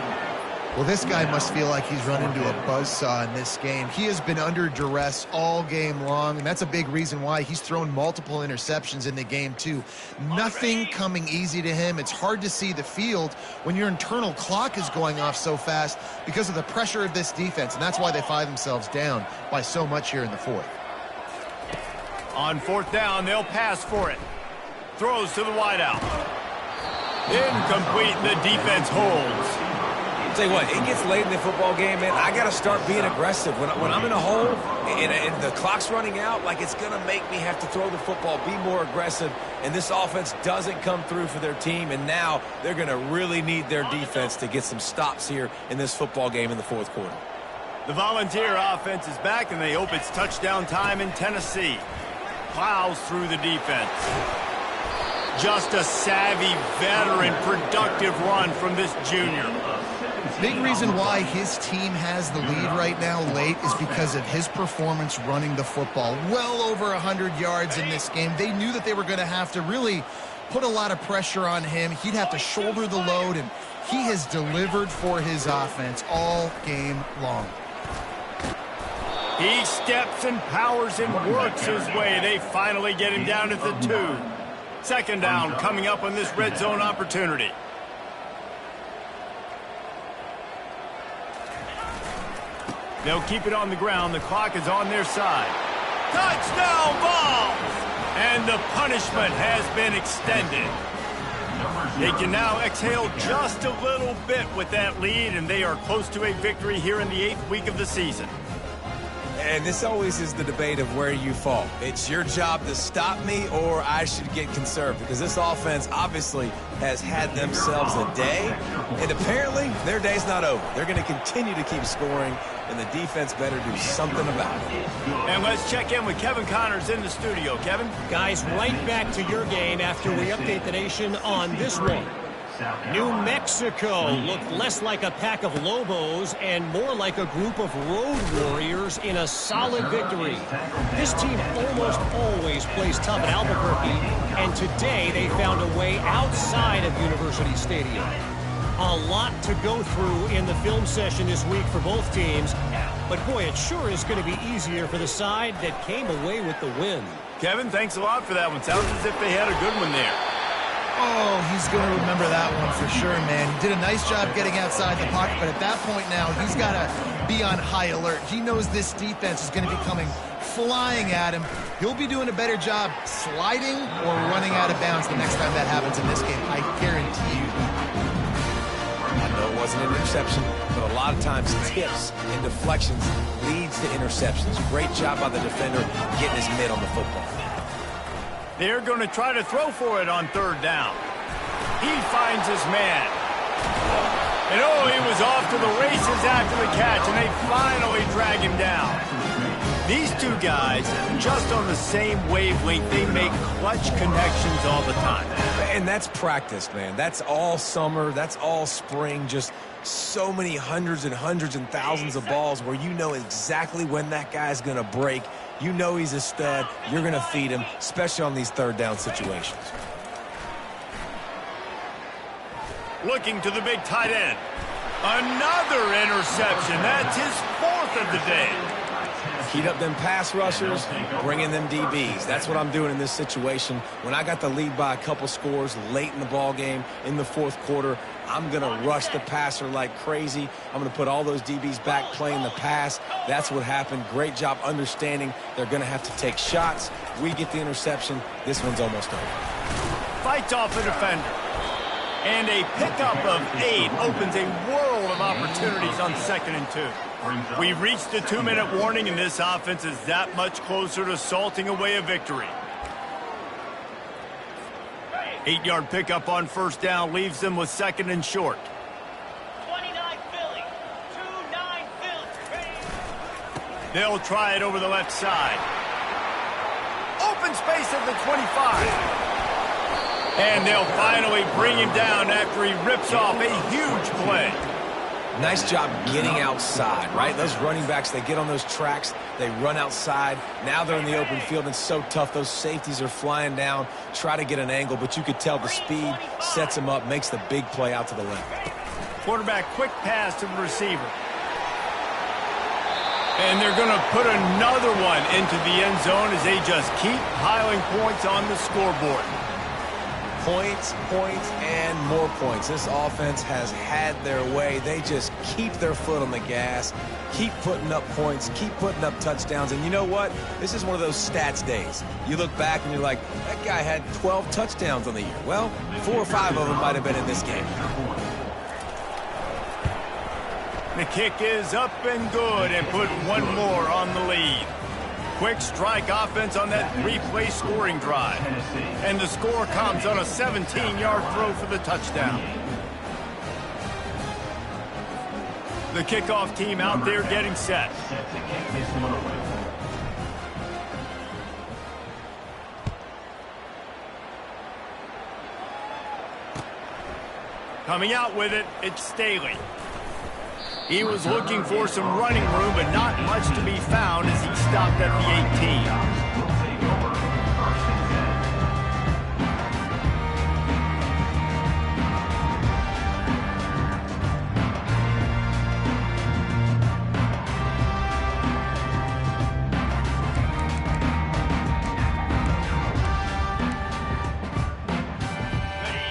Well, this guy must feel like he's run into a buzzsaw in this game. He has been under duress all game long, and that's a big reason why he's thrown multiple interceptions in the game, too. Nothing coming easy to him. It's hard to see the field when your internal clock is going off so fast because of the pressure of this defense, and that's why they find themselves down by so much here in the fourth. On fourth down, they'll pass for it. Throws to the wideout. Incomplete, the defense holds. Tell you what, it gets late in the football game, man. I got to start being aggressive. When I'm in a hole and the clock's running out, like it's going to make me have to throw the football, be more aggressive. And this offense doesn't come through for their team, and now they're going to really need their defense to get some stops here in this football game in the fourth quarter. The Volunteer offense is back, and they hope it's touchdown time in Tennessee. Plows through the defense. Just a savvy, veteran, productive run from this junior. Big reason why his team has the lead right now late is because of his performance running the football. Well over 100 yards in this game. They knew that they were going to have to really put a lot of pressure on him. He'd have to shoulder the load, and he has delivered for his offense all game long. He steps and powers and works his way. They finally get him down at the 2. Second down coming up on this red zone opportunity. They'll keep it on the ground. The clock is on their side. Touchdown ball! And the punishment has been extended. They can now exhale just a little bit with that lead, and they are close to a victory here in the 8th week of the season. And this always is the debate of where you fall. It's your job to stop me, or I should get conserved, because this offense obviously has had themselves a day, and apparently their day's not over. They're going to continue to keep scoring, and the defense better do something about it. And let's check in with Kevin Connors in the studio. Kevin? Guys, right back to your game after we update the nation on this one. New Mexico looked less like a pack of Lobos and more like a group of road warriors in a solid victory. This team almost always plays tough at Albuquerque, and today they found a way outside of University Stadium. A lot to go through in the film session this week for both teams, but boy, it sure is going to be easier for the side that came away with the win. Kevin, thanks a lot for that one. Sounds as if they had a good one there. Oh, he's going to remember that one for sure, man. He did a nice job getting outside the pocket, but at that point now, he's got to be on high alert. He knows this defense is going to be coming flying at him. He'll be doing a better job sliding or running out of bounds the next time that happens in this game. I guarantee you. I know it wasn't an interception, but a lot of times tips and deflections leads to interceptions. Great job by the defender getting his mitt on the football. They're going to try to throw for it on third down. He finds his man. And oh, he was off to the races after the catch, and they finally drag him down. These two guys, just on the same wavelength, they make clutch connections all the time. And that's practice, man. That's all summer. That's all spring. Just so many hundreds and thousands of balls where you know exactly when that guy's going to break. You know he's a stud. You're going to feed him, especially on these third down situations. Looking to the big tight end. Another interception. That's his 4th of the day. Heat up them pass rushers, bring in them DBs. That's what I'm doing in this situation. When I got the lead by a couple scores late in the ball game, in the 4th quarter, I'm going to rush the passer like crazy. I'm going to put all those DBs back playing the pass. That's what happened. Great job understanding they're going to have to take shots. We get the interception. This one's almost over. Fights off a defender. And a pickup of 8 opens a world of opportunities on 2nd and 2. We've reached the 2-minute warning, and this offense is that much closer to salting away a victory. 8-yard pickup on first down leaves them with 2nd and short. 29 Philly, 2-9 Philly. They'll try it over the left side. Open space at the 25. And they'll finally bring him down after he rips off a huge play. Nice job getting outside, right? Those running backs, they get on those tracks, they run outside. Now they're in the open field. It's so tough. Those safeties are flying down, try to get an angle, but you could tell the speed sets him up, makes the big play out to the left. Quarterback quick pass to the receiver. And they're going to put another one into the end zone as they just keep piling points on the scoreboard. Points, and more points. This offense has had their way. They just keep their foot on the gas, keep putting up points, keep putting up touchdowns. And you know what? This is one of those stats days. You look back and you're like, that guy had 12 touchdowns on the year. Well, 4 or 5 of them might have been in this game. The kick is up and good, and put one more on the lead. Quick strike offense on that 3-play scoring drive. And the score comes on a 17-yard throw for the touchdown. The kickoff team out there getting set. Coming out with it, it's Staley. He was looking for some running room, but not much to be found as he stopped at the 18. Will take over 1st and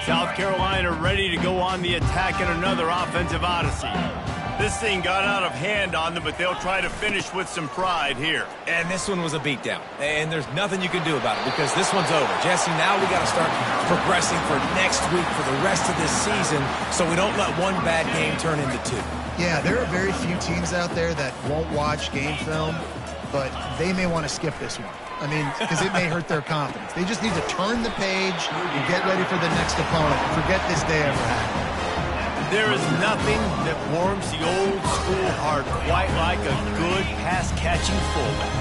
10. South Carolina ready to go on the attack in another offensive odyssey. This thing got out of hand on them, but they'll try to finish with some pride here. And this one was a beatdown. And there's nothing you can do about it because this one's over. Jesse, now we got to start progressing for next week for the rest of this season so we don't let one bad game turn into two. Yeah, there are very few teams out there that won't watch game film, but they may want to skip this one. I mean, because it may hurt their confidence. They just need to turn the page and get ready for the next opponent. Forget this day ever happened. There is nothing that warms the old school heart quite like a good pass-catching fullback.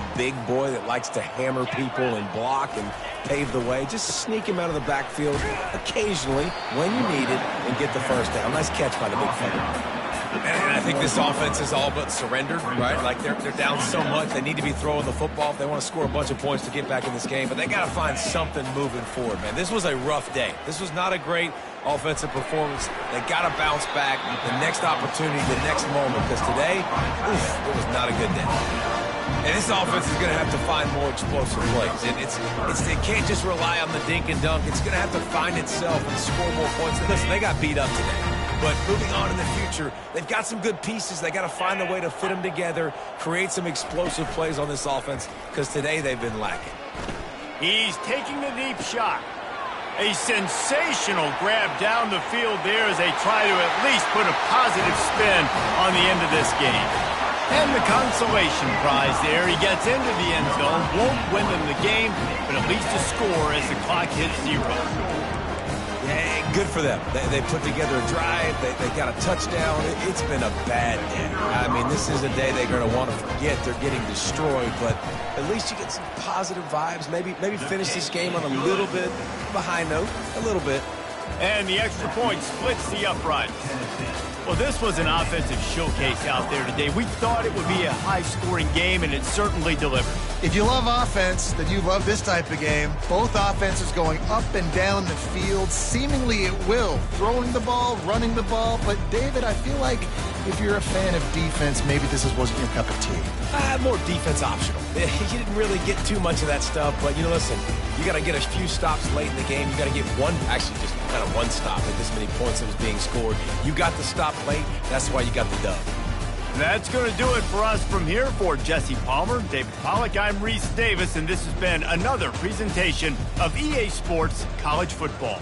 A big boy that likes to hammer people and block and pave the way. Just sneak him out of the backfield occasionally when you need it and get the first down. Nice catch by the big fella. And I think this offense is all but surrendered, right? Like they're down so much, they need to be throwing the football if they want to score a bunch of points to get back in this game. But they got to find something moving forward, man. This was a rough day. This was not a great offensive performance. They got to bounce back the next opportunity, the next moment, because today, it was not a good day. And this offense is going to have to find more explosive plays. And it can't just rely on the dink and dunk. It's going to have to find itself and score more points. Listen, they got beat up today. But moving on in the future, they've got some good pieces. They got to find a way to fit them together, create some explosive plays on this offense, because today they've been lacking. He's taking a deep shot. A sensational grab down the field there as they try to at least put a positive spin on the end of this game. And the consolation prize there. He gets into the end zone, won't win them the game, but at least a score as the clock hits 0. Yeah, good for them. They put together a drive. They got a touchdown. It's been a bad day. I mean, this is a day they're going to want to forget. They're getting destroyed, but at least you get some positive vibes. Maybe finish this game on a little bit of a high note, a little bit. And the extra point splits the uprights. Well, this was an offensive showcase out there today. We thought it would be a high-scoring game, and it certainly delivered. If you love offense, then you love this type of game. Both offenses going up and down the field, seemingly at will. Throwing the ball, running the ball. But, David, I feel like if you're a fan of defense, maybe this wasn't your cup of tea. More defense optional. You didn't really get too much of that stuff, but, listen, you got to get a few stops late in the game. You got to get just kind of one stop at this many points that was being scored. You got the stop late. That's why you got the dub. That's going to do it for us from here. For Jesse Palmer, David Pollack, I'm Reese Davis, and this has been another presentation of EA Sports College Football.